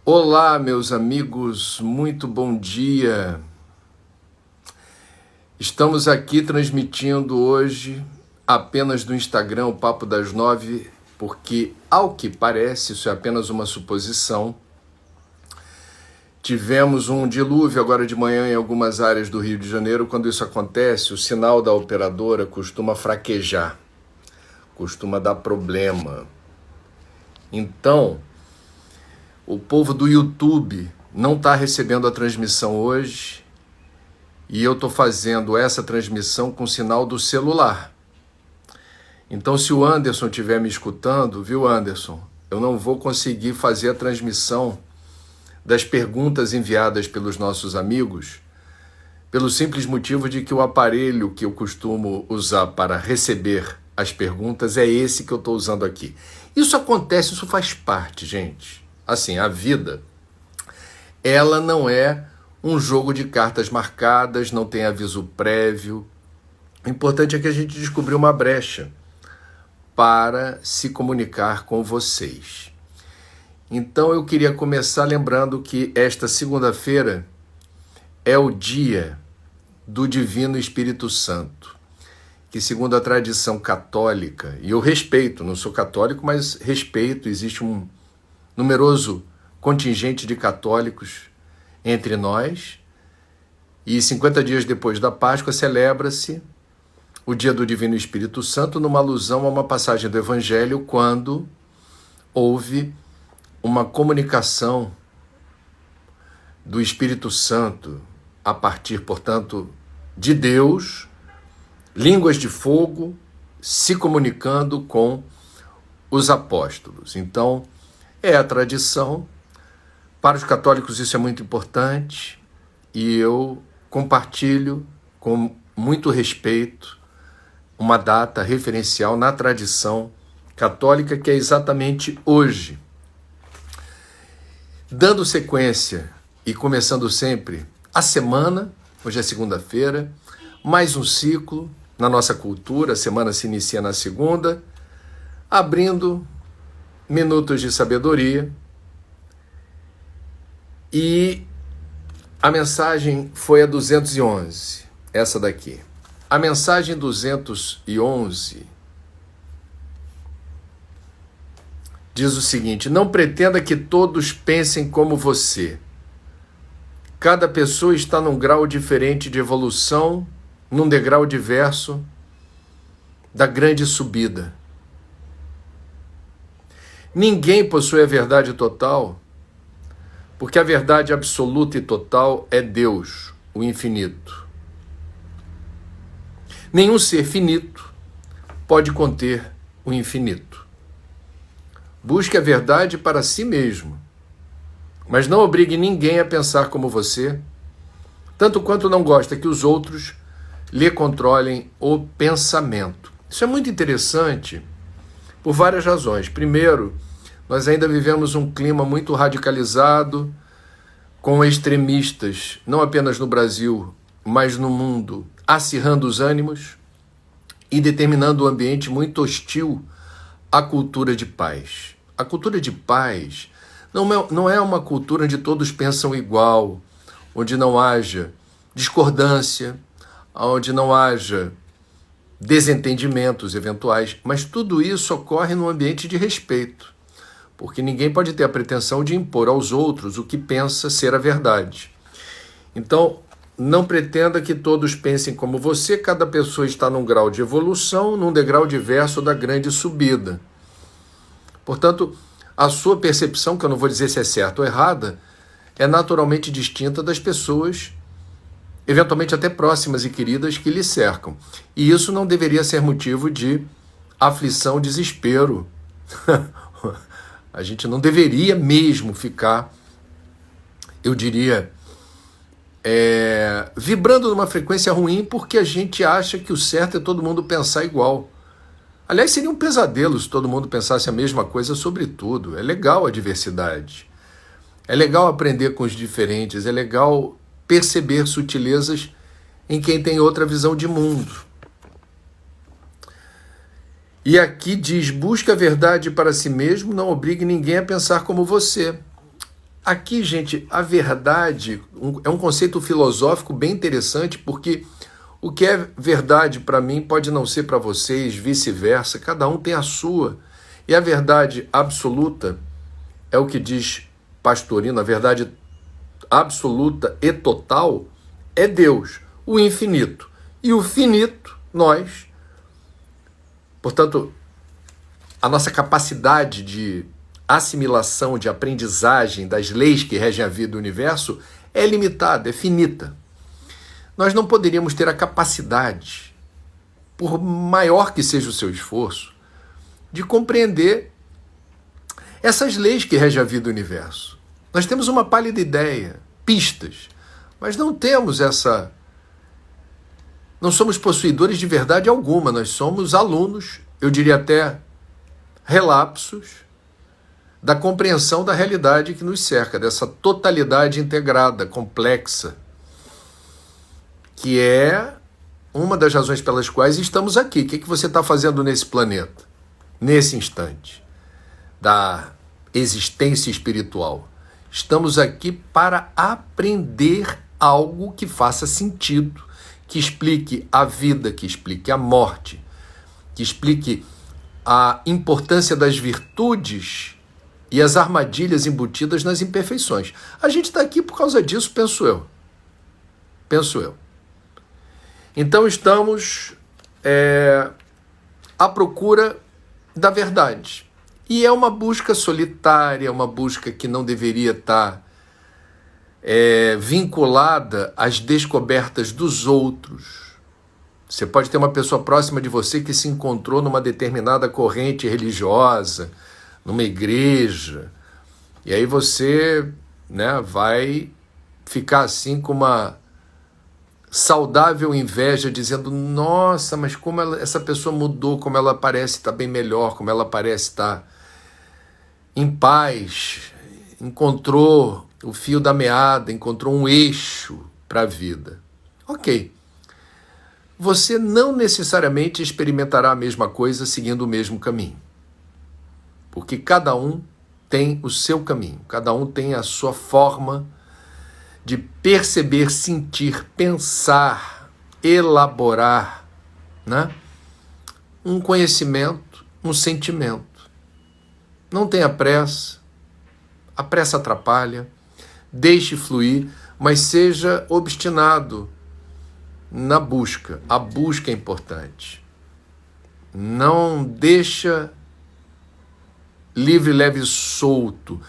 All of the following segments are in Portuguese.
Olá, meus amigos, muito bom dia. Estamos aqui transmitindo hoje apenas do Instagram o Papo das 9, porque, ao que parece, isso é apenas uma suposição. Tivemos um dilúvio agora de manhã em algumas áreas do Rio de Janeiro. Quando isso acontece, o sinal da operadora costuma fraquejar, costuma dar problema. Então, o povo do YouTube não está recebendo a transmissão hoje e eu estou fazendo essa transmissão com sinal do celular. Então, se o Anderson estiver me escutando, viu, Anderson? Eu não vou conseguir fazer a transmissão das perguntas enviadas pelos nossos amigos, pelo simples motivo de que o aparelho que eu costumo usar para receber as perguntas é esse que eu estou usando aqui. Isso acontece, isso faz parte, gente. Assim, a vida, ela não é um jogo de cartas marcadas, não tem aviso prévio. O importante é que a gente descobriu uma brecha para se comunicar com vocês. Então eu queria começar lembrando que esta segunda-feira é o dia do Divino Espírito Santo, que segundo a tradição católica, e eu respeito, não sou católico, mas respeito, existe um numeroso contingente de católicos entre nós, e 50 dias depois da Páscoa celebra-se o dia do Divino Espírito Santo, numa alusão a uma passagem do Evangelho, quando houve uma comunicação do Espírito Santo a partir, portanto, de Deus, línguas de fogo, se comunicando com os apóstolos. Então, é a tradição. Para os católicos isso é muito importante e eu compartilho com muito respeito uma data referencial na tradição católica, que é exatamente hoje. Dando sequência e começando sempre a semana, hoje é segunda-feira, mais um ciclo na nossa cultura, a semana se inicia na segunda, abrindo minutos de sabedoria, e a mensagem foi a 211, essa daqui. A mensagem 211 diz o seguinte: não pretenda que todos pensem como você. Cada pessoa está num grau diferente de evolução, num degrau diverso da grande subida. Ninguém possui a verdade total, porque a verdade absoluta e total é Deus, o infinito. Nenhum ser finito pode conter o infinito. Busque a verdade para si mesmo, mas não obrigue ninguém a pensar como você, tanto quanto não gosta que os outros lhe controlem o pensamento. Isso é muito interessante por várias razões. Primeiro, nós ainda vivemos um clima muito radicalizado, com extremistas, não apenas no Brasil, mas no mundo, acirrando os ânimos e determinando um ambiente muito hostil à cultura de paz. A cultura de paz não é uma cultura onde todos pensam igual, onde não haja discordância, onde não haja desentendimentos eventuais, mas tudo isso ocorre num ambiente de respeito, porque ninguém pode ter a pretensão de impor aos outros o que pensa ser a verdade. Então, não pretenda que todos pensem como você, cada pessoa está num grau de evolução, num degrau diverso da grande subida. Portanto, a sua percepção, que eu não vou dizer se é certa ou errada, é naturalmente distinta das pessoas, eventualmente até próximas e queridas, que lhe cercam. E isso não deveria ser motivo de aflição, desespero. A gente não deveria mesmo ficar, eu diria, vibrando numa frequência ruim porque a gente acha que o certo é todo mundo pensar igual. Aliás, seria um pesadelo se todo mundo pensasse a mesma coisa sobre tudo. É legal a diversidade. É legal aprender com os diferentes. É legal perceber sutilezas em quem tem outra visão de mundo. E aqui diz: busque a verdade para si mesmo, não obrigue ninguém a pensar como você. Aqui, gente, a verdade é um conceito filosófico bem interessante, porque o que é verdade para mim pode não ser para vocês, vice-versa, cada um tem a sua. E a verdade absoluta é o que diz Pastorino, a verdade absoluta e total é Deus, o infinito. E o finito, nós. Portanto, a nossa capacidade de assimilação, de aprendizagem das leis que regem a vida do universo é limitada, é finita. Nós não poderíamos ter a capacidade, por maior que seja o seu esforço, de compreender essas leis que regem a vida do universo. Nós temos uma pálida ideia, pistas, mas não temos essa... Não somos possuidores de verdade alguma, nós somos alunos, eu diria até relapsos, da compreensão da realidade que nos cerca, dessa totalidade integrada, complexa, que é uma das razões pelas quais estamos aqui. O que você está fazendo nesse planeta, nesse instante da existência espiritual? Estamos aqui para aprender algo que faça sentido, que explique a vida, que explique a morte, que explique a importância das virtudes e as armadilhas embutidas nas imperfeições. A gente está aqui por causa disso, penso eu. Então estamos à procura da verdade. E é uma busca solitária, uma busca que não deveria estar vinculada às descobertas dos outros. Você pode ter uma pessoa próxima de você que se encontrou numa determinada corrente religiosa, numa igreja, e aí você, vai ficar assim com uma saudável inveja, dizendo, nossa, mas como essa pessoa mudou, como ela parece estar bem melhor, como ela parece estar em paz, encontrou o fio da meada, encontrou um eixo para a vida. Ok. Você não necessariamente experimentará a mesma coisa seguindo o mesmo caminho. Porque cada um tem o seu caminho, cada um tem a sua forma de perceber, sentir, pensar, elaborar, um conhecimento, um sentimento. Não tenha pressa, a pressa atrapalha, deixe fluir, mas seja obstinado na busca. A busca é importante. Não deixa livre, leve, solto.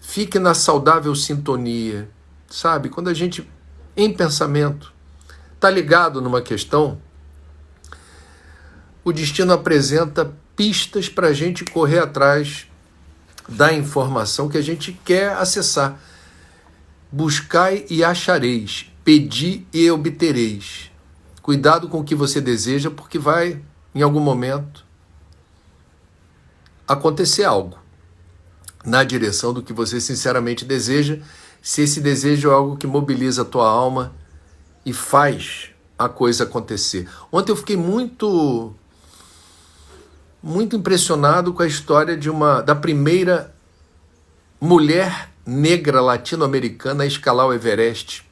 Fique na saudável sintonia. Sabe, quando a gente, em pensamento, está ligado numa questão, o destino apresenta pistas para a gente correr atrás da informação que a gente quer acessar. Buscai e achareis, pedi e obtereis. Cuidado com o que você deseja, porque vai, em algum momento, acontecer algo na direção do que você sinceramente deseja, se esse desejo é algo que mobiliza a tua alma e faz a coisa acontecer. Ontem eu fiquei muito impressionado com a história da primeira mulher negra latino-americana a escalar o Everest.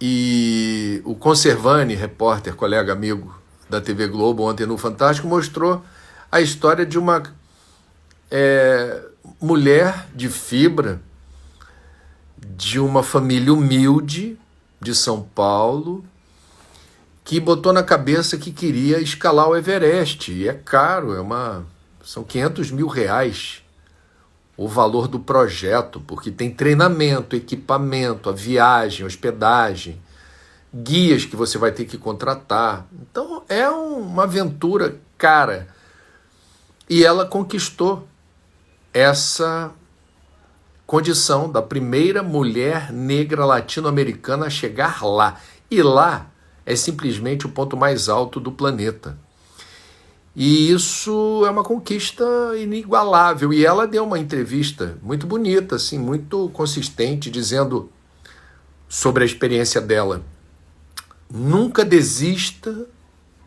E o Conservani, repórter, colega, amigo da TV Globo, ontem no Fantástico, mostrou a história de uma mulher de fibra, de uma família humilde de São Paulo, que botou na cabeça que queria escalar o Everest. E é caro, são R$500 mil o valor do projeto, porque tem treinamento, equipamento, a viagem, hospedagem, guias que você vai ter que contratar. Então é uma aventura cara. E ela conquistou essa condição da primeira mulher negra latino-americana a chegar lá. E lá é simplesmente o ponto mais alto do planeta. E isso é uma conquista inigualável. E ela deu uma entrevista muito bonita, assim, muito consistente, dizendo sobre a experiência dela. Nunca desista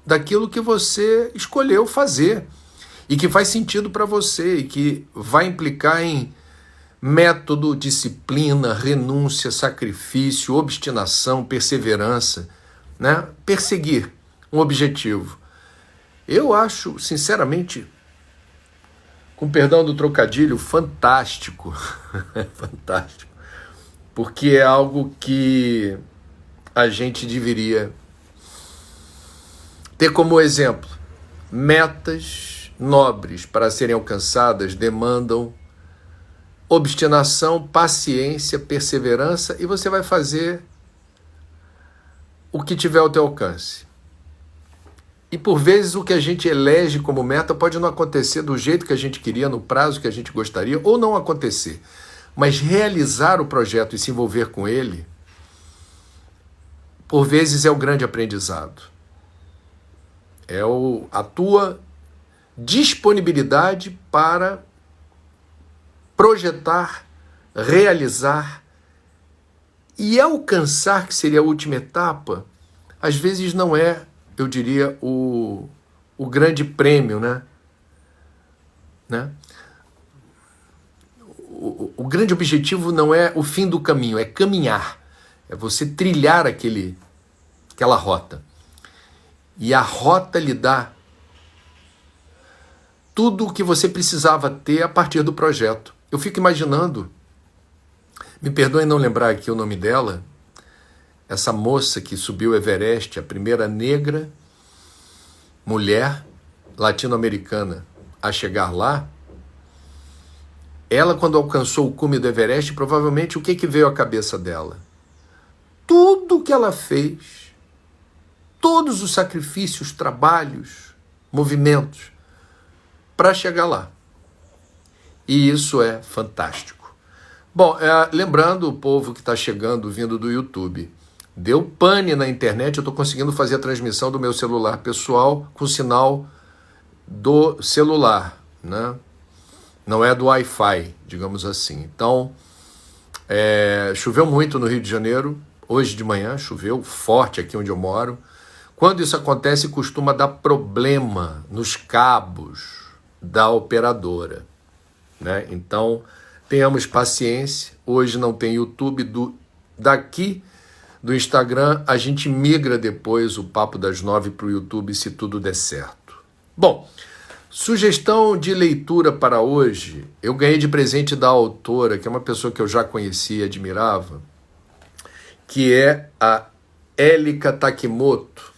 daquilo que você escolheu fazer. e que faz sentido para você e que vai implicar em método, disciplina, renúncia, sacrifício, obstinação, perseverança, né? Perseguir um objetivo. Eu acho, sinceramente, com perdão do trocadilho, fantástico. Fantástico. Porque é algo que a gente deveria ter como exemplo. Metas nobres para serem alcançadas demandam obstinação, paciência, perseverança, e você vai fazer o que tiver ao teu alcance. E por vezes o que a gente elege como meta pode não acontecer do jeito que a gente queria, no prazo que a gente gostaria, ou não acontecer. Mas realizar o projeto e se envolver com ele, por vezes é o grande aprendizado. É a tua disponibilidade para projetar, realizar e alcançar, que seria a última etapa, às vezes não é, eu diria, o grande prêmio, né? O grande objetivo não é o fim do caminho, é caminhar. É você trilhar aquela rota. E a rota lhe dá tudo o que você precisava ter a partir do projeto. Eu fico imaginando, me perdoem não lembrar aqui o nome dela, essa moça que subiu o Everest, a primeira negra, mulher latino-americana a chegar lá. Ela, quando alcançou o cume do Everest, provavelmente o que veio à cabeça dela? Tudo que ela fez, todos os sacrifícios, trabalhos, movimentos, para chegar lá. E isso é fantástico. Bom, lembrando o povo que está chegando, vindo do YouTube, deu pane na internet, eu estou conseguindo fazer a transmissão do meu celular pessoal com sinal do celular, né? Não é do Wi-Fi, digamos assim. Então, choveu muito no Rio de Janeiro, hoje de manhã choveu forte aqui onde eu moro. Quando isso acontece, costuma dar problema nos cabos da operadora, né? Então, tenhamos paciência. Hoje não tem YouTube. Daqui do Instagram, a gente migra depois o Papo das 9 para o YouTube, se tudo der certo. Bom, sugestão de leitura para hoje, eu ganhei de presente da autora, que é uma pessoa que eu já conhecia e admirava, que é a Elika Takimoto.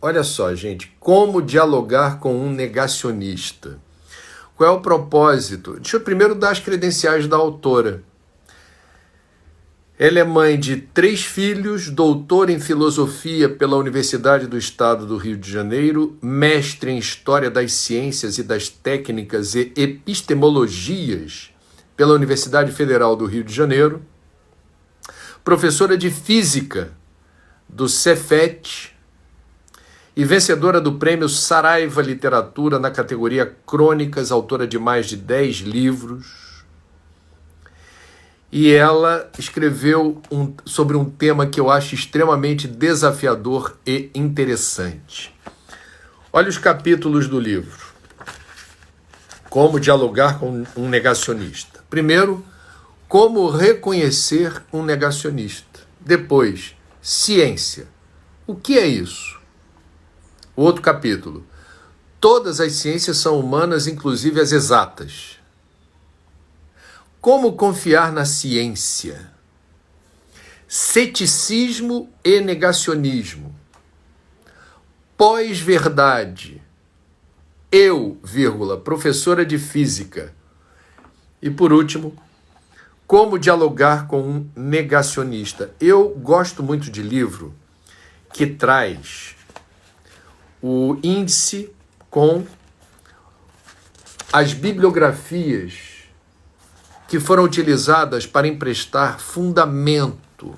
Olha só, gente, como dialogar com um negacionista. Qual é o propósito? Deixa eu primeiro dar as credenciais da autora. Ela é mãe de 3 filhos, doutora em filosofia pela Universidade do Estado do Rio de Janeiro, mestre em História das Ciências e das Técnicas e Epistemologias pela Universidade Federal do Rio de Janeiro, professora de Física do Cefet e vencedora do Prêmio Saraiva Literatura na categoria Crônicas, autora de mais de 10 livros. E ela escreveu sobre um tema que eu acho extremamente desafiador e interessante. Olha os capítulos do livro. Como dialogar com um negacionista. Primeiro, como reconhecer um negacionista. Depois, ciência. O que é isso? O outro capítulo. Todas as ciências são humanas, inclusive as exatas. Como confiar na ciência? Ceticismo e negacionismo. Pós-verdade. Eu, professora de física. E por último, como dialogar com um negacionista. Eu gosto muito de livro que traz o índice com as bibliografias que foram utilizadas para emprestar fundamento,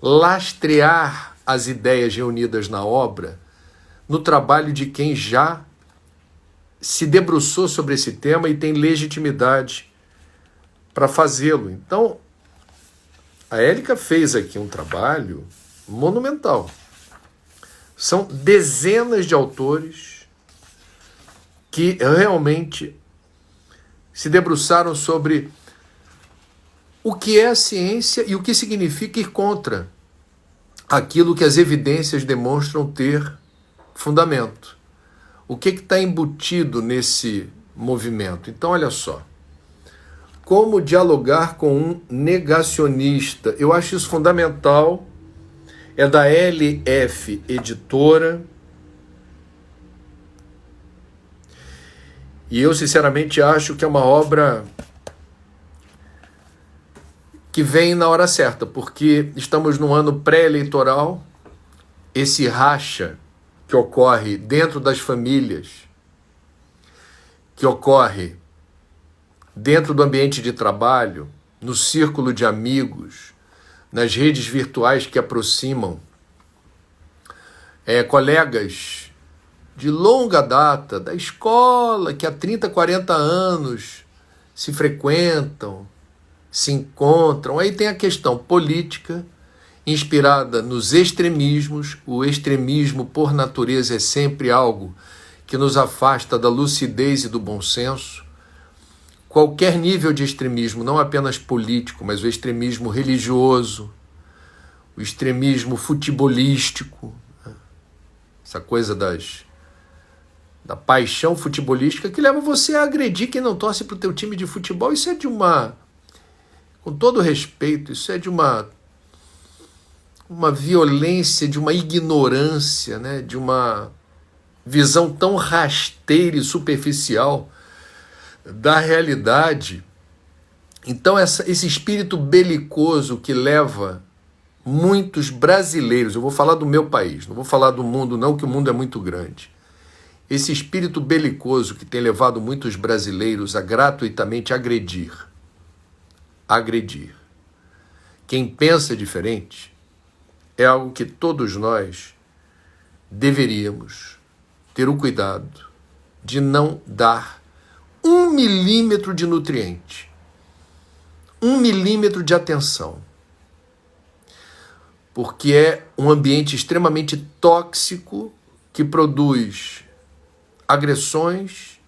lastrear as ideias reunidas na obra, no trabalho de quem já se debruçou sobre esse tema e tem legitimidade para fazê-lo. Então, a Elika fez aqui um trabalho monumental. São dezenas de autores que realmente se debruçaram sobre o que é a ciência e o que significa ir contra aquilo que as evidências demonstram ter fundamento. O que está embutido nesse movimento? Então, olha só. Como dialogar com um negacionista? Eu acho isso fundamental. É da LF Editora. E eu, sinceramente, acho que é uma obra que vem na hora certa, porque estamos num ano pré-eleitoral, esse racha que ocorre dentro das famílias, que ocorre dentro do ambiente de trabalho, no círculo de amigos, nas redes virtuais que aproximam colegas de longa data, da escola, que há 30, 40 anos se frequentam, se encontram. Aí tem a questão política, inspirada nos extremismos. O extremismo, por natureza, é sempre algo que nos afasta da lucidez e do bom senso. Qualquer nível de extremismo, não apenas político, mas o extremismo religioso, o extremismo futebolístico, essa coisa da paixão futebolística que leva você a agredir quem não torce para o teu time de futebol. Isso é de uma, com todo respeito, isso é de uma violência, de uma ignorância, né? De uma visão tão rasteira e superficial da realidade. Então esse espírito belicoso que leva muitos brasileiros, eu vou falar do meu país, não vou falar do mundo não, que o mundo é muito grande. Esse espírito belicoso que tem levado muitos brasileiros a gratuitamente agredir. Quem pensa diferente é algo que todos nós deveríamos ter o cuidado de não dar 1 milímetro de nutriente, 1 milímetro de atenção, porque é um ambiente extremamente tóxico que produz agressões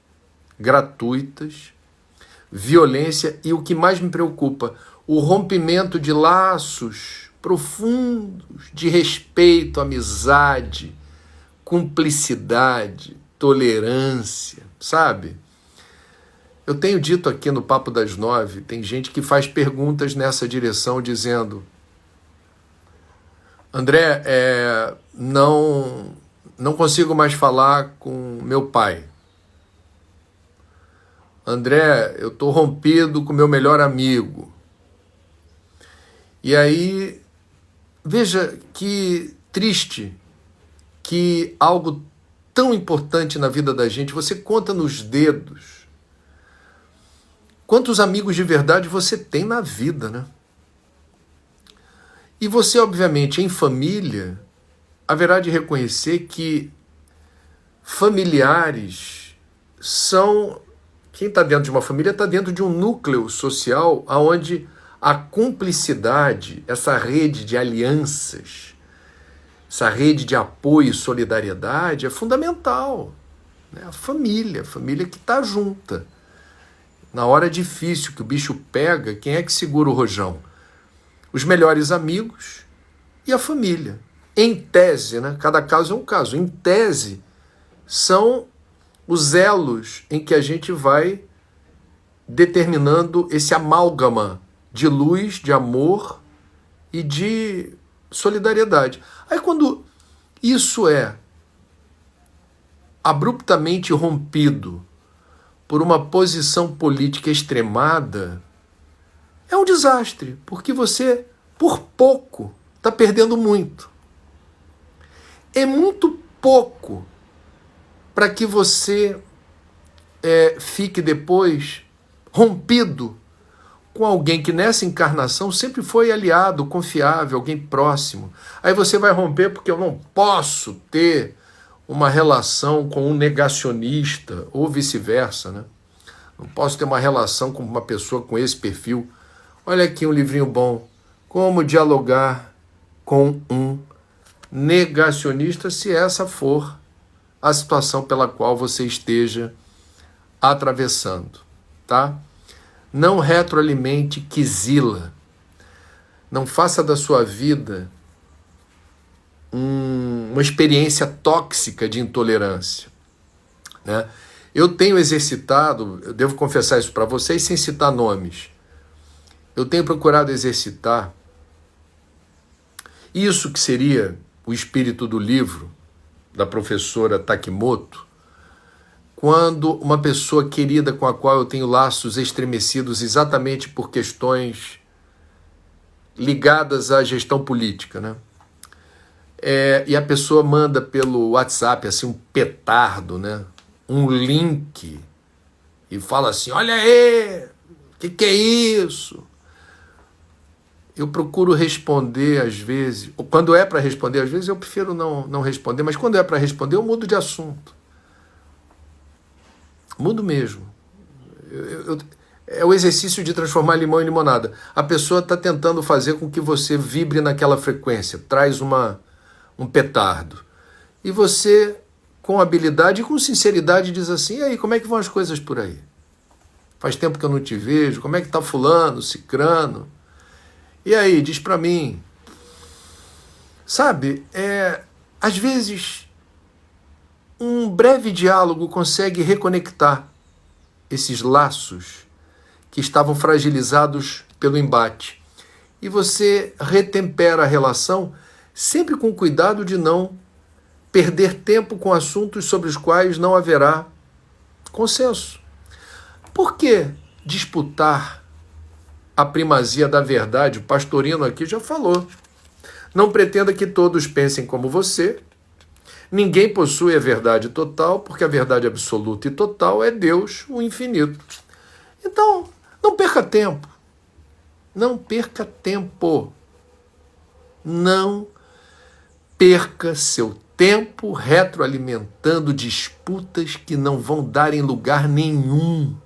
gratuitas, violência e, o que mais me preocupa, o rompimento de laços profundos de respeito, amizade, cumplicidade, tolerância, sabe? Eu tenho dito aqui no Papo das 9, tem gente que faz perguntas nessa direção dizendo: André, não consigo mais falar com meu pai. André, eu estou rompido com meu melhor amigo. E aí, veja que triste que algo tão importante na vida da gente, você conta nos dedos quantos amigos de verdade você tem na vida, né? E você, obviamente, em família, haverá de reconhecer que familiares são... Quem está dentro de uma família está dentro de um núcleo social onde a cumplicidade, essa rede de alianças, essa rede de apoio e solidariedade é fundamental. Né? A família que está junta. Na hora difícil que o bicho pega, quem é que segura o rojão? Os melhores amigos e a família. Em tese, né? Cada caso é um caso. Em tese, são os elos em que a gente vai determinando esse amálgama de luz, de amor e de solidariedade. Aí quando isso é abruptamente rompido por uma posição política extremada, é um desastre, porque você, por pouco, está perdendo muito. É muito pouco para que você fique depois rompido com alguém que nessa encarnação sempre foi aliado, confiável, alguém próximo. Aí você vai romper porque eu não posso ter uma relação com um negacionista, ou vice-versa, né? Não posso ter uma relação com uma pessoa com esse perfil. Olha aqui um livrinho bom. Como dialogar com um negacionista, se essa for a situação pela qual você esteja atravessando, tá? Não retroalimente Kizila. Não faça da sua vida uma experiência tóxica de intolerância, né? Eu tenho exercitado, eu devo confessar isso para vocês sem citar nomes, eu tenho procurado exercitar isso que seria o espírito do livro da professora Takimoto, quando uma pessoa querida com a qual eu tenho laços estremecidos exatamente por questões ligadas à gestão política, né? E a pessoa manda pelo WhatsApp assim, um petardo, né? Um link, e fala assim, olha aí, o que é isso? Eu procuro responder às vezes, ou quando é para responder, às vezes eu prefiro não responder, mas quando é para responder eu mudo de assunto. Mudo mesmo. É o exercício de transformar limão em limonada. A pessoa está tentando fazer com que você vibre naquela frequência, traz um petardo. E você, com habilidade e com sinceridade, diz assim, e aí, como é que vão as coisas por aí? Faz tempo que eu não te vejo, como é que está fulano, cicrano? E aí, diz para mim. Sabe, às vezes, um breve diálogo consegue reconectar esses laços que estavam fragilizados pelo embate. E você retempera a relação sempre com cuidado de não perder tempo com assuntos sobre os quais não haverá consenso. Por que disputar a primazia da verdade? O Pastorino aqui já falou. Não pretenda que todos pensem como você. Ninguém possui a verdade total, porque a verdade absoluta e total é Deus, o infinito. Então, não perca tempo. Não perca tempo. Não perca seu tempo retroalimentando disputas que não vão dar em lugar nenhum.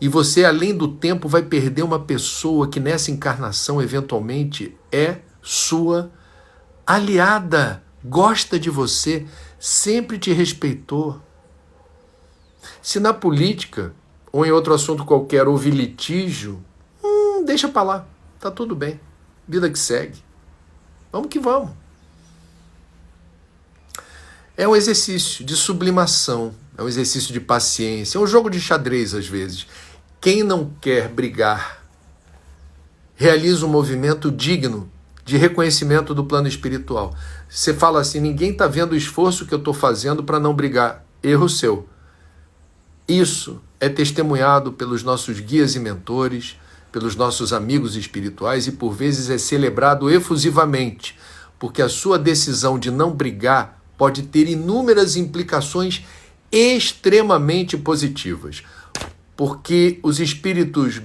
E você, além do tempo, vai perder uma pessoa que nessa encarnação, eventualmente, é sua aliada, gosta de você, sempre te respeitou. Se na política, ou em outro assunto qualquer, houve litígio, deixa pra lá, tá tudo bem, vida que segue. Vamos que vamos. É um exercício de sublimação, é um exercício de paciência, é um jogo de xadrez às vezes. Quem não quer brigar, realiza um movimento digno de reconhecimento do plano espiritual. Você fala assim, ninguém está vendo o esforço que eu estou fazendo para não brigar. Erro seu. Isso é testemunhado pelos nossos guias e mentores, pelos nossos amigos espirituais e por vezes é celebrado efusivamente, porque a sua decisão de não brigar pode ter inúmeras implicações extremamente positivas. Porque os espíritos,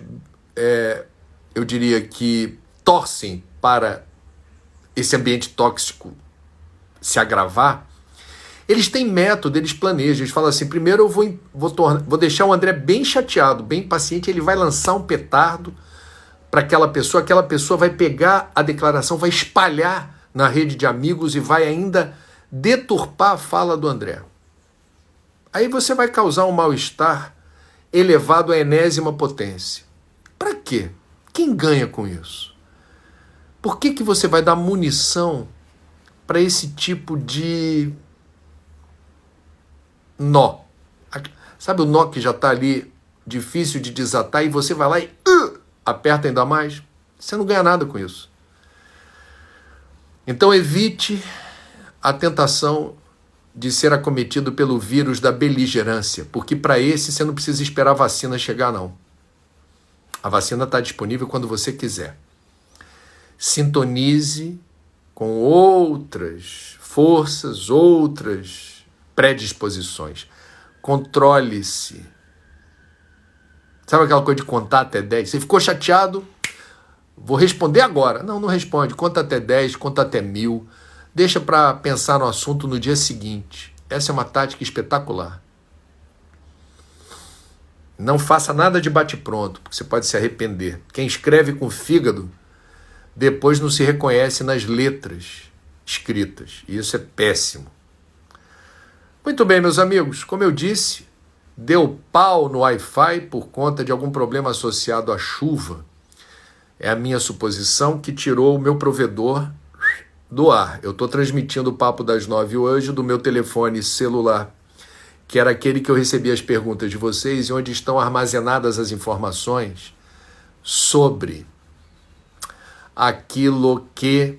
eu diria que torcem para esse ambiente tóxico se agravar, eles têm método, eles planejam, eles falam assim, primeiro eu vou deixar o André bem chateado, bem paciente, ele vai lançar um petardo para aquela pessoa vai pegar a declaração, vai espalhar na rede de amigos e vai ainda deturpar a fala do André. Aí você vai causar um mal-estar elevado à enésima potência. Para quê? Quem ganha com isso? Por que você vai dar munição para esse tipo de nó? Sabe o nó que já está ali difícil de desatar e você vai lá e aperta ainda mais? Você não ganha nada com isso. Então evite a tentação de ser acometido pelo vírus da beligerância, porque para esse você não precisa esperar a vacina chegar, não. A vacina está disponível quando você quiser. Sintonize com outras forças, outras predisposições. Controle-se. Sabe aquela coisa de contar até 10? Você ficou chateado? Vou responder agora. Não responde. Conta até 10, conta até 1000. Deixa para pensar no assunto no dia seguinte. Essa é uma tática espetacular. Não faça nada de bate-pronto, porque você pode se arrepender. Quem escreve com fígado, depois não se reconhece nas letras escritas. E isso é péssimo. Muito bem, meus amigos. Como eu disse, deu pau no Wi-Fi por conta de algum problema associado à chuva. É a minha suposição, que tirou o meu provedor do ar. Eu estou transmitindo o Papo das 9 hoje do meu telefone celular, que era aquele que eu recebia as perguntas de vocês e onde estão armazenadas as informações sobre aquilo que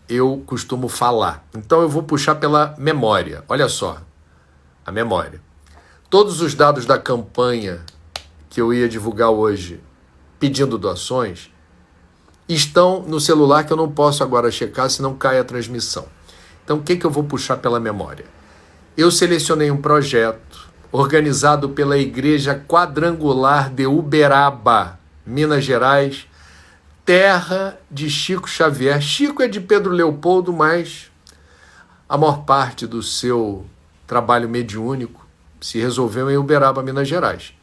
eu costumo falar. Então eu vou puxar pela memória. Olha só, a memória. Todos os dados da campanha que eu ia divulgar hoje, pedindo doações, estão no celular, que eu não posso agora checar, senão cai a transmissão. Então o que eu vou puxar pela memória? Eu selecionei um projeto organizado pela Igreja Quadrangular de Uberaba, Minas Gerais, terra de Chico Xavier. Chico é de Pedro Leopoldo, mas a maior parte do seu trabalho mediúnico se resolveu em Uberaba, Minas Gerais.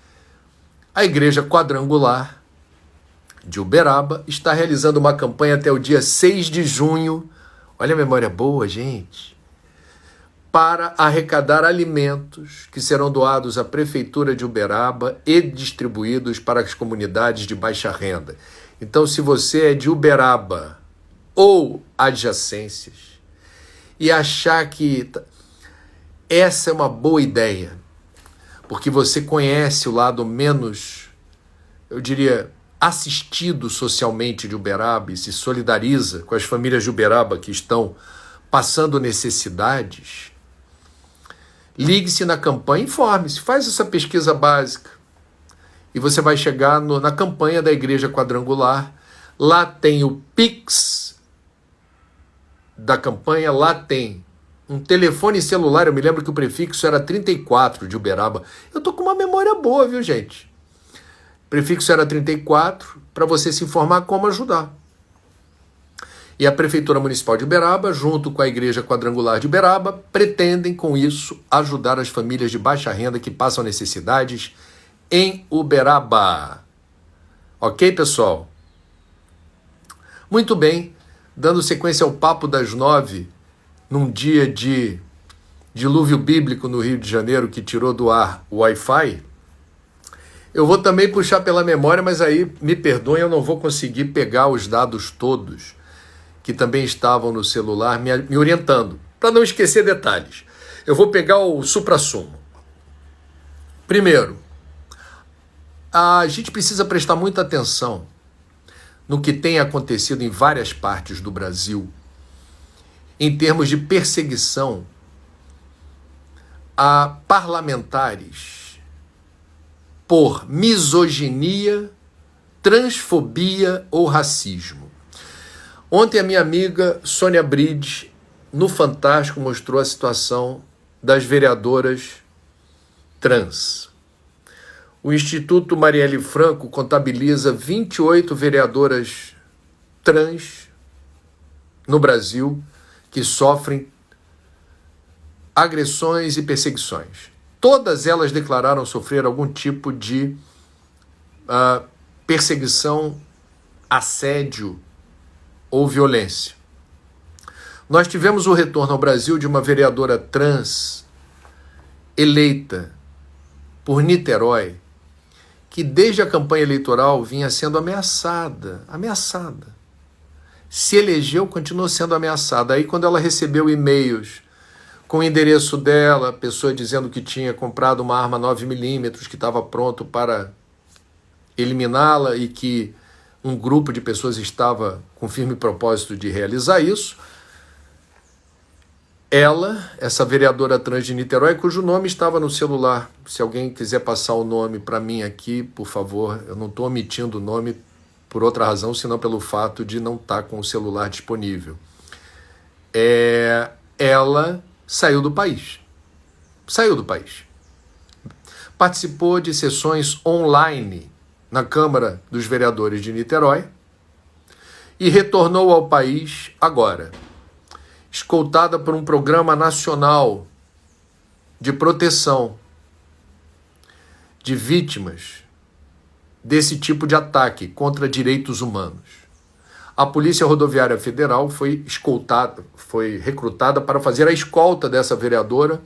A Igreja Quadrangular de Uberaba está realizando uma campanha até o dia 6 de junho, olha a memória boa, gente, para arrecadar alimentos que serão doados à Prefeitura de Uberaba e distribuídos para as comunidades de baixa renda. Então, se você é de Uberaba ou adjacências e achar que essa é uma boa ideia, porque você conhece o lado menos, eu diria, assistido socialmente de Uberaba e se solidariza com as famílias de Uberaba que estão passando necessidades, ligue-se na campanha, informe-se, faz essa pesquisa básica e você vai chegar na campanha da Igreja Quadrangular. Lá tem o Pix da campanha, lá tem um telefone celular. Eu me lembro que o prefixo era 34 de Uberaba. Eu tô com uma memória boa, viu, gente? O prefixo era 34, para você se informar como ajudar. E a Prefeitura Municipal de Uberaba, junto com a Igreja Quadrangular de Uberaba, pretendem, com isso, ajudar as famílias de baixa renda que passam necessidades em Uberaba. Ok, pessoal? Muito bem, dando sequência ao Papo das 9, num dia de dilúvio bíblico no Rio de Janeiro, que tirou do ar o Wi-Fi, eu vou também puxar pela memória, mas aí, me perdoem, eu não vou conseguir pegar os dados todos que também estavam no celular me orientando, para não esquecer detalhes. Eu vou pegar o suprassumo. Primeiro, a gente precisa prestar muita atenção no que tem acontecido em várias partes do Brasil em termos de perseguição a parlamentares por misoginia, transfobia ou racismo. Ontem a minha amiga Sônia Bride, no Fantástico, mostrou a situação das vereadoras trans. O Instituto Marielle Franco contabiliza 28 vereadoras trans no Brasil que sofrem agressões e perseguições. Todas elas declararam sofrer algum tipo de perseguição, assédio ou violência. Nós tivemos o retorno ao Brasil de uma vereadora trans eleita por Niterói, que desde a campanha eleitoral vinha sendo ameaçada. Se elegeu, continuou sendo ameaçada. Aí quando ela recebeu e-mails com o endereço dela, pessoa dizendo que tinha comprado uma arma 9mm, que estava pronto para eliminá-la e que um grupo de pessoas estava com firme propósito de realizar isso, ela, essa vereadora trans de Niterói, cujo nome estava no celular, se alguém quiser passar o nome para mim aqui, por favor, eu não estou omitindo o nome por outra razão, senão pelo fato de não estar com o celular disponível. Ela saiu do país. Participou de sessões online na Câmara dos Vereadores de Niterói e retornou ao país agora, escoltada por um programa nacional de proteção de vítimas desse tipo de ataque contra direitos humanos. A Polícia Rodoviária Federal foi recrutada para fazer a escolta dessa vereadora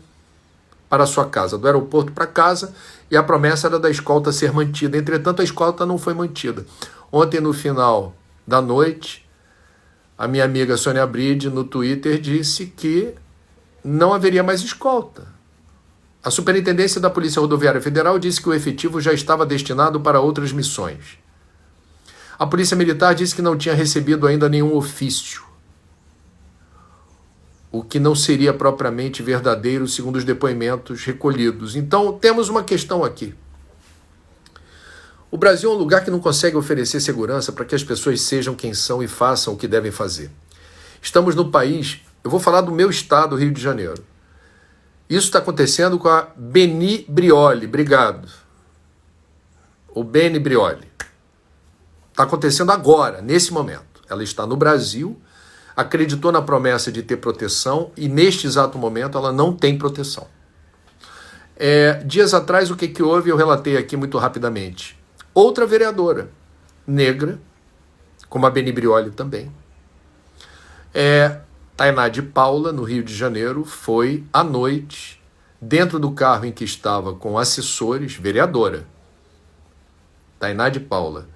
para a sua casa, do aeroporto para casa, e a promessa era da escolta ser mantida. Entretanto, a escolta não foi mantida. Ontem, no final da noite, a minha amiga Sônia Bride, no Twitter, disse que não haveria mais escolta. A Superintendência da Polícia Rodoviária Federal disse que o efetivo já estava destinado para outras missões. A Polícia Militar disse que não tinha recebido ainda nenhum ofício, o que não seria propriamente verdadeiro segundo os depoimentos recolhidos. Então, temos uma questão aqui. O Brasil é um lugar que não consegue oferecer segurança para que as pessoas sejam quem são e façam o que devem fazer. Estamos no país, eu vou falar do meu estado, Rio de Janeiro. Isso está acontecendo com a Beni Brioli, obrigado. O Beni Brioli. Está acontecendo agora, nesse momento. Ela está no Brasil, acreditou na promessa de ter proteção e neste exato momento ela não tem proteção. Dias atrás, o que houve, eu relatei aqui muito rapidamente. Outra vereadora negra, como a Beni Brioli também, Tainá de Paula, no Rio de Janeiro, foi à noite, dentro do carro em que estava com assessores, vereadora, Tainá de Paula,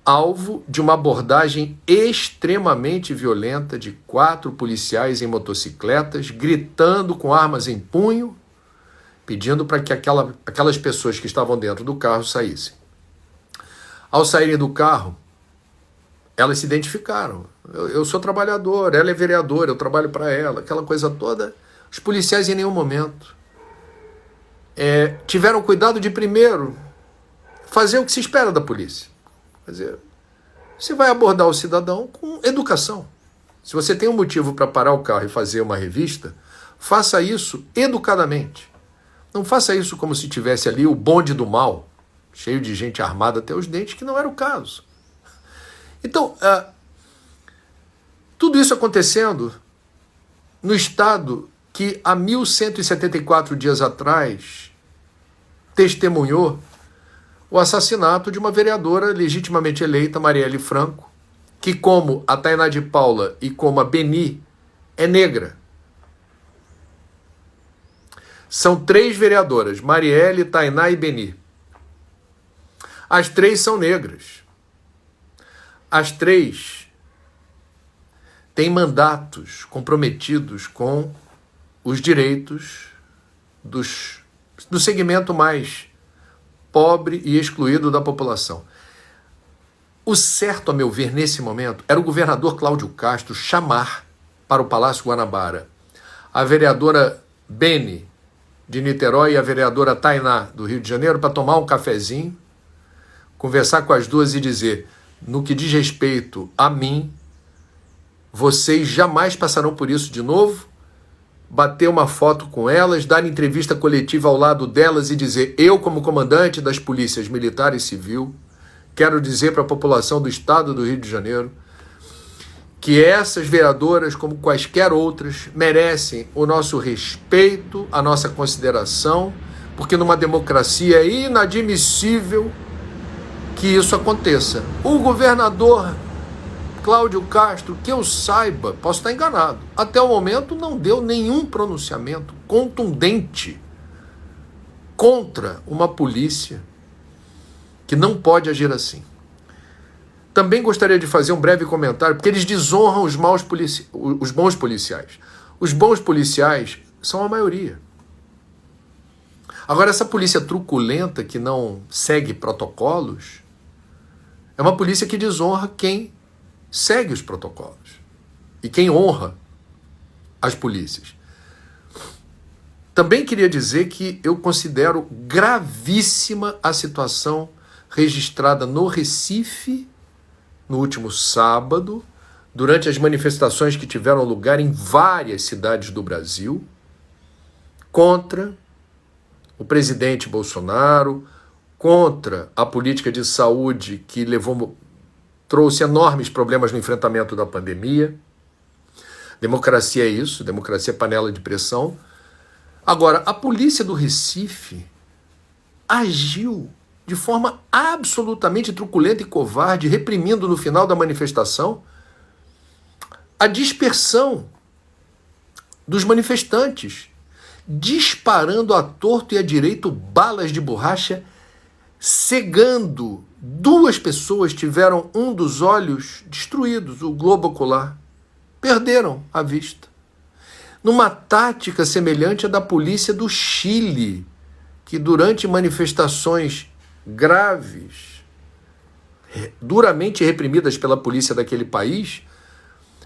alvo de uma abordagem extremamente violenta de 4 policiais em motocicletas, gritando com armas em punho, pedindo para que aquelas pessoas que estavam dentro do carro saíssem. Ao saírem do carro, elas se identificaram. Eu sou trabalhador, ela é vereadora, eu trabalho para ela, aquela coisa toda. Os policiais em nenhum momento tiveram cuidado de primeiro fazer o que se espera da polícia. Quer dizer, você vai abordar o cidadão com educação. Se você tem um motivo para parar o carro e fazer uma revista, faça isso educadamente. Não faça isso como se tivesse ali o bonde do mal, cheio de gente armada até os dentes, que não era o caso. Então, tudo isso acontecendo no estado que há 1.174 dias atrás testemunhou o assassinato de uma vereadora legitimamente eleita, Marielle Franco, que, como a Tainá de Paula e como a Beni, é negra. São 3 vereadoras, Marielle, Tainá e Beni. As 3 são negras. As 3 têm mandatos comprometidos com os direitos do segmento mais pobre e excluído da população. O certo, a meu ver, nesse momento, era o governador Cláudio Castro chamar para o Palácio Guanabara a vereadora Beni, de Niterói, e a vereadora Tainá, do Rio de Janeiro, para tomar um cafezinho, conversar com as duas e dizer: no que diz respeito a mim, vocês jamais passarão por isso de novo, bater uma foto com elas, dar entrevista coletiva ao lado delas e dizer: eu, como comandante das polícias militar e civil, quero dizer para a população do estado do Rio de Janeiro que essas vereadoras, como quaisquer outras, merecem o nosso respeito, a nossa consideração, porque numa democracia é inadmissível que isso aconteça. O governador Cláudio Castro, que eu saiba, posso estar enganado, até o momento não deu nenhum pronunciamento contundente contra uma polícia que não pode agir assim. Também gostaria de fazer um breve comentário, porque eles desonram os bons policiais. Os bons policiais são a maioria. Agora, essa polícia truculenta que não segue protocolos é uma polícia que desonra quem segue os protocolos e quem honra as polícias. Também queria dizer que eu considero gravíssima a situação registrada no Recife no último sábado, durante as manifestações que tiveram lugar em várias cidades do Brasil, contra o presidente Bolsonaro, contra a política de saúde que trouxe enormes problemas no enfrentamento da pandemia. Democracia é isso, democracia é panela de pressão. Agora, a polícia do Recife agiu de forma absolutamente truculenta e covarde, reprimindo no final da manifestação a dispersão dos manifestantes, disparando à torto e à direito balas de borracha, cegando. 2 pessoas tiveram um dos olhos destruídos, o globo ocular. Perderam a vista. Numa tática semelhante à da polícia do Chile, que durante manifestações graves, duramente reprimidas pela polícia daquele país,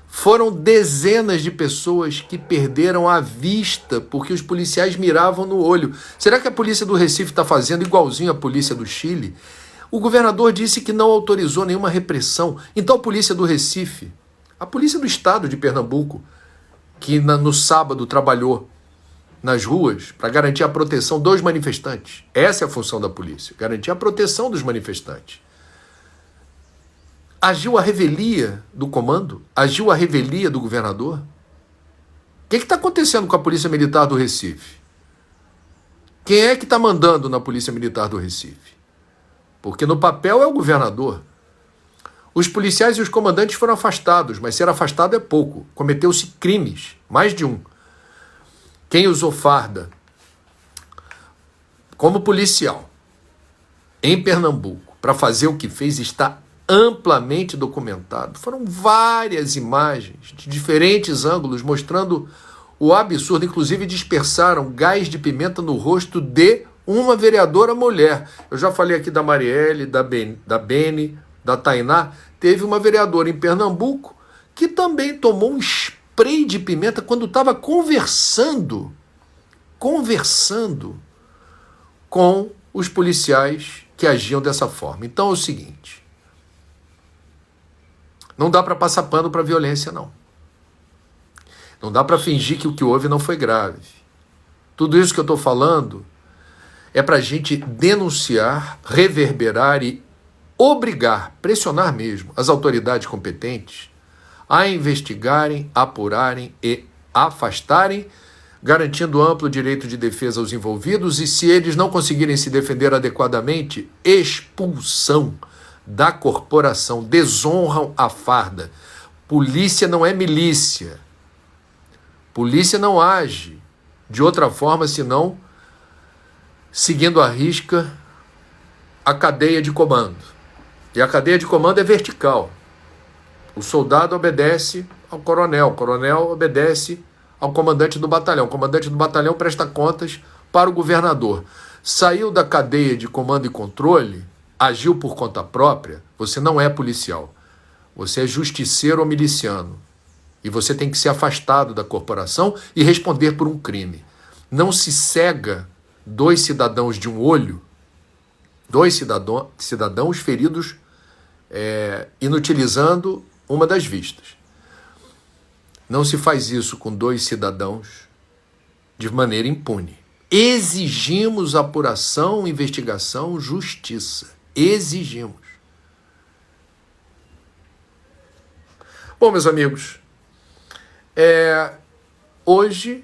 foram dezenas de pessoas que perderam a vista porque os policiais miravam no olho. Será que a polícia do Recife está fazendo igualzinho a polícia do Chile? O governador disse que não autorizou nenhuma repressão. Então a polícia do Recife, a polícia do estado de Pernambuco, que no sábado trabalhou nas ruas para garantir a proteção dos manifestantes. Essa é a função da polícia, garantir a proteção dos manifestantes. Agiu a revelia do comando? Agiu a revelia do governador? O que está acontecendo com a Polícia Militar do Recife? Quem é que está mandando na Polícia Militar do Recife? Porque no papel é o governador. Os policiais e os comandantes foram afastados, mas ser afastado é pouco. Cometeu-se crimes, mais de um. Quem usou farda como policial em Pernambuco para fazer o que fez está amplamente documentado. Foram várias imagens de diferentes ângulos mostrando o absurdo. Inclusive dispersaram gás de pimenta no rosto de uma vereadora mulher. Eu já falei aqui da Marielle, da Beni, da Tainá. Teve uma vereadora em Pernambuco que também tomou um spray de pimenta quando estava conversando com os policiais que agiam dessa forma. Então é o seguinte, não dá para passar pano para a violência, não. Não dá para fingir que o que houve não foi grave. Tudo isso que eu estou falando é para a gente denunciar, reverberar e obrigar, pressionar mesmo as autoridades competentes a investigarem, apurarem e afastarem, garantindo amplo direito de defesa aos envolvidos e, se eles não conseguirem se defender adequadamente, expulsão da corporação. Desonram a farda. Polícia não é milícia. Polícia não age de outra forma senão seguindo à risca a cadeia de comando. E a cadeia de comando é vertical. O soldado obedece ao coronel, o coronel obedece ao comandante do batalhão, o comandante do batalhão presta contas para o governador. Saiu da cadeia de comando e controle, agiu por conta própria, você não é policial. Você é justiceiro ou miliciano. E você tem que ser afastado da corporação e responder por um crime. Não se cega 2 cidadãos de um olho, 2 cidadãos feridos, inutilizando uma das vistas. Não se faz isso com 2 cidadãos de maneira impune. Exigimos apuração, investigação, justiça. Exigimos. Bom, meus amigos, hoje,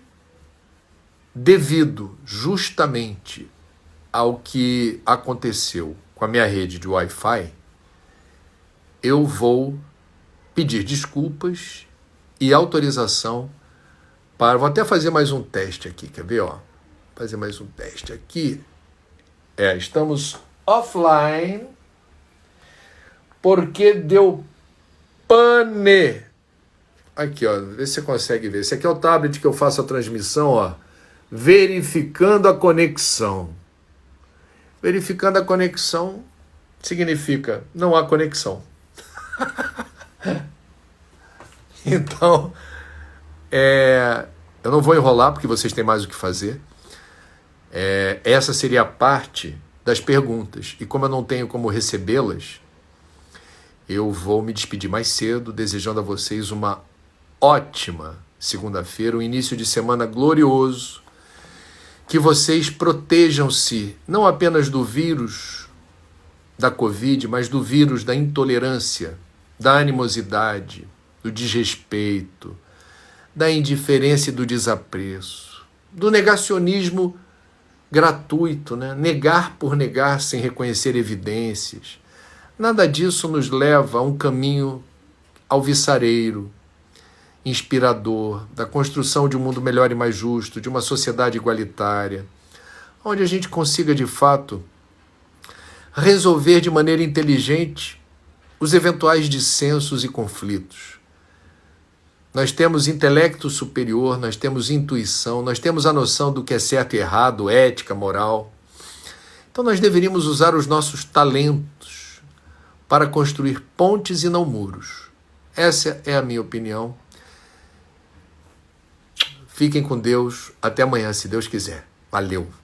devido justamente ao que aconteceu com a minha rede de Wi-Fi, eu vou pedir desculpas e autorização para... Vou até fazer mais um teste aqui, quer ver? Ó? Fazer mais um teste aqui. Estamos offline porque deu pane. Aqui, ó, vê se você consegue ver. Esse aqui é o tablet que eu faço a transmissão, ó. Verificando a conexão. Verificando a conexão significa não há conexão. Então, eu não vou enrolar porque vocês têm mais o que fazer. Essa seria a parte das perguntas. E como eu não tenho como recebê-las, eu vou me despedir mais cedo, desejando a vocês uma ótima segunda-feira, um início de semana glorioso. Que vocês protejam-se não apenas do vírus da Covid, mas do vírus da intolerância, da animosidade, do desrespeito, da indiferença e do desapreço, do negacionismo gratuito, né? Negar por negar sem reconhecer evidências. Nada disso nos leva a um caminho alvissareiro. inspirador, da construção de um mundo melhor e mais justo, de uma sociedade igualitária, onde a gente consiga, de fato, resolver de maneira inteligente os eventuais dissensos e conflitos. Nós temos intelecto superior, nós temos intuição, nós temos a noção do que é certo e errado, ética, moral. Então nós deveríamos usar os nossos talentos para construir pontes e não muros. Essa é a minha opinião. Fiquem com Deus. Até amanhã, se Deus quiser. Valeu!